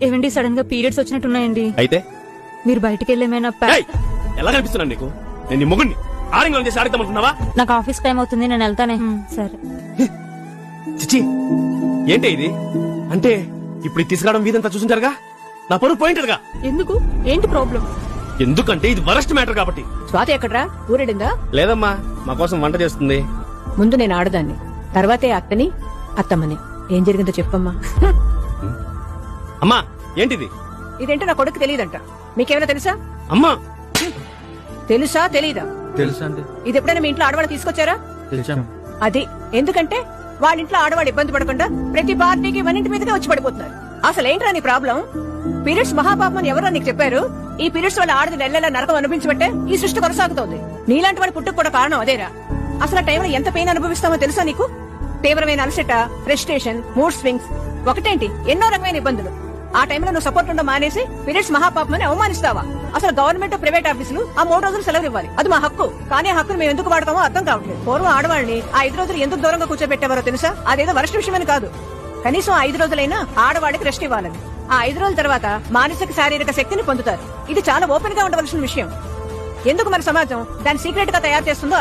ఏవండి సడన్ గా పీరియడ్స్ వచ్చినట్టున్నాయండి. అయితే మీరు బయటికి వెళ్ళేమైనా ఎలా కనిపిస్తున్నాను నీకు? నేను నీ మొగుడిని ఆరింగ్ చేసి ఆడతామంటున్నావా? నాకు ఆఫీస్ టైం అవుతుంది, నేను వెళ్తానే. సరే. చిచ్చి ఏంటి ఇది? అంటే ఇప్పుడు ఇది తీసుకురావడం వీధంతా చూసింటారుగా, నా పరువు పోయింటరుగా. ఎందుకు? ఏంటి ప్రాబ్లం? ఎందుకంటే ఇది వరస్ట్ మ్యాటర్ కాబట్టి. స్వాతి ఎక్కడ్రా? ఊరెడిందా? లేదమ్మా, మా కోసం వంట చేస్తుంది. ముందు నేను ఆడదాన్ని, తర్వాతే అత్తని అత్తమ్మని. ఏం జరిగిందో చెప్పమ్మా. అమ్మా ఏంటిది? ఇదేంటో నా కొడుకు తెలియదంట. మీకేమైనా తెలుసా? అమ్మా తెలుసా తెలీదా? తెలుసండి. ఇది ఎప్పుడైనా మీ ఇంట్లో ఆడవాళ్ళు తీసుకొచ్చారా? తెలుసాం. అది ఎందుకంటే వాళ్ళ ఇంట్లో ఆడవాళ్ళు ఇబ్బంది పడకుండా ప్రతి పార్టీకి మన ఇంటి మీదకే వచ్చి పడిపోతున్నారు. అసలు ఏంట్రా నీ ప్రాబ్లం? పీరియడ్స్ మహాపాపం అని ఎవరో నీకు చెప్పారు? ఈ పీరియడ్స్ వల్ల ఆడది నెలల నరకం అనిపించబట్టే ఈ సృష్టి కొనసాగుతోంది. నీలాంటి వాడి పుట్టుకు కూడా కారణం అదేరా. అసలు ఆ టైంలో ఎంత పెయిన్ అనుభవిస్తామో తెలుసా నీకు? తీవ్రమైన అలసట, ఫ్రస్ట్రేషన్, మూడ్ స్వింగ్స్, ఒకటేంటి ఎన్నో రకమైన ఇబ్బందులు. ఆ టైంలో నువ్వు సపోర్ట్ ఉండడం మానేసి పీరియడ్స్ మహాపాపం అని అవమానిస్తావా? అసలు గవర్నమెంట్ ప్రైవేట్ ఆఫీసులు ఆ 3 రోజులు సెలవు ఇవ్వాలి, అది మా హక్కు. కానీ ఆ హక్కును మేము ఎందుకు వాడతామో అర్థం కావట్లేదు. పూర్వం ఆడవాళ్ళని ఆ 5 రోజులు ఎందుకు దూరంగా కూర్చోబెట్టేవారో తెలుసా? అదేదో వరస్ట్ విషయమని కాదు, కనీసం 5 రోజులైనా ఆడవాళ్ళకి రెస్ట్ ఇవ్వాలని. ఆ 5 రోజుల తర్వాత మానసిక శారీరక శక్తిని పొందుతారు. ఇది చాలా ఓపెన్ గా ఉండవలసిన విషయం. ఎందుకు మన సమాజం దాన్ని సీక్రెట్ గా తయారు చేస్తుందో